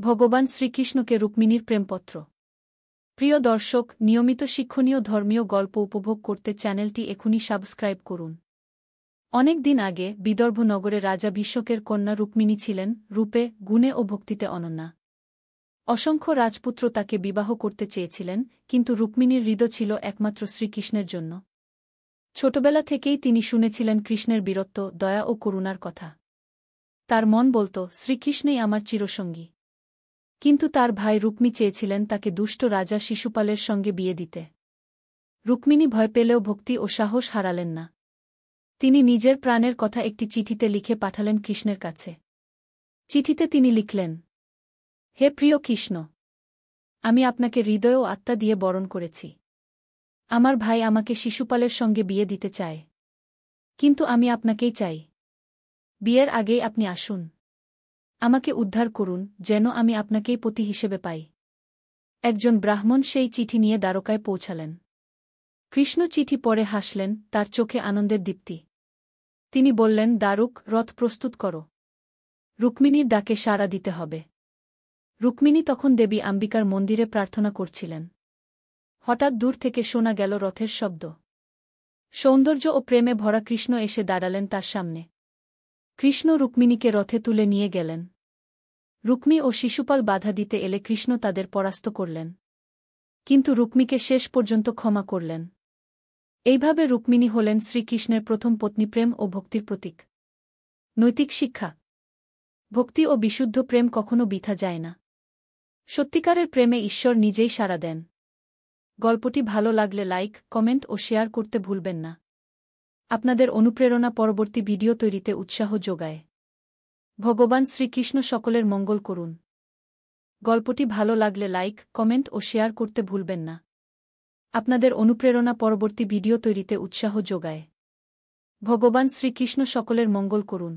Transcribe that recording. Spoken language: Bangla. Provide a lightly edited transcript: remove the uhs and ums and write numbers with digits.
ভগবান শ্রীকৃষ্ণকে রুক্মিণীর প্রেমপত্র। প্রিয় দর্শক, নিয়মিত শিক্ষণীয় ধর্মীয় গল্প উপভোগ করতে চ্যানেলটি এখনই সাবস্ক্রাইব করুন। অনেক দিন আগে বিদর্ভ নগরে রাজা বিশ্বকের কন্যা রুক্মিণী ছিলেন রূপে, গুণে ও ভক্তিতে অনন্যা। অসংখ্য রাজপুত্র তাকে বিবাহ করতে চেয়েছিলেন, কিন্তু রুক্মিণীর হৃদয় ছিল একমাত্র শ্রীকৃষ্ণের জন্য। ছোটবেলা থেকেই তিনি শুনেছিলেন কৃষ্ণের বীরত্ব, দয়া ও করুণার কথা। তার মন বলত, শ্রীকৃষ্ণই আমার চিরসঙ্গী। কিন্তু তার ভাই রুক্মী চেয়েছিলেন তাকে দুষ্ট রাজা শিশুপালের সঙ্গে বিয়ে দিতে। রুক্মিণী ভয় পেলেও ভক্তি ও সাহস হারালেন না। তিনি নিজের প্রাণের কথা একটি চিঠিতে লিখে পাঠালেন কৃষ্ণের কাছে। চিঠিতে তিনি লিখলেন, হে প্রিয় কৃষ্ণ, আমি আপনাকে হৃদয় ও আত্মা দিয়ে বরণ করেছি। আমার ভাই আমাকে শিশুপালের সঙ্গে বিয়ে দিতে চায়, কিন্তু আমি আপনাকেই চাই। বিয়ের আগেই আপনি আসুন, আমাকে উদ্ধার করুন, যেন আমি আপনাকেই পতি হিসেবে পাই। একজন ব্রাহ্মণ সেই চিঠি নিয়ে দ্বারকায় পৌঁছালেন। কৃষ্ণ চিঠি পড়ে হাসলেন, তার চোখে আনন্দের দীপ্তি। তিনি বললেন, দারুক, রথ প্রস্তুত করো। রুক্মিণীর ডাকে সাড়া দিতে হবে। রুক্মিণী তখন দেবী আম্বিকার মন্দিরে প্রার্থনা করছিলেন। হঠাৎ দূর থেকে শোনা গেল রথের শব্দ। সৌন্দর্য ও প্রেমে ভরা কৃষ্ণ এসে দাঁড়ালেন তার সামনে। কৃষ্ণ রুক্মিণীকে রথে তুলে নিয়ে গেলেন। রুক্মী ও শিশুপাল বাধা দিতে এলে কৃষ্ণ তাদের পরাস্ত করলেন। কিন্তু রুক্মীকে শেষ পর্যন্ত ক্ষমা করলেন। এইভাবে রুক্মিণী হলেন শ্রীকৃষ্ণের প্রথম পত্নী, প্রেম ও ভক্তির প্রতীক। নৈতিক শিক্ষা। ভক্তি ও বিশুদ্ধ প্রেম কখনো বৃথা যায় না। সত্যিকারের প্রেমে ঈশ্বর নিজেই সাড়া দেন। গল্পটি ভালো লাগলে লাইক, কমেন্ট ও শেয়ার করতে ভুলবেন না। আপনাদের অনুপ্রেরণা পরবর্তী ভিডিও তৈরিতে উৎসাহ যোগায়। ভগবান শ্রীকৃষ্ণ সকলের মঙ্গল করুন। গল্পটি ভালো লাগলে লাইক, কমেন্ট ও শেয়ার করতে ভুলবেন না। আপনাদের অনুপ্রেরণা পরবর্তী ভিডিও তৈরিতে উৎসাহ যোগায়। ভগবান শ্রীকৃষ্ণ সকলের মঙ্গল করুন।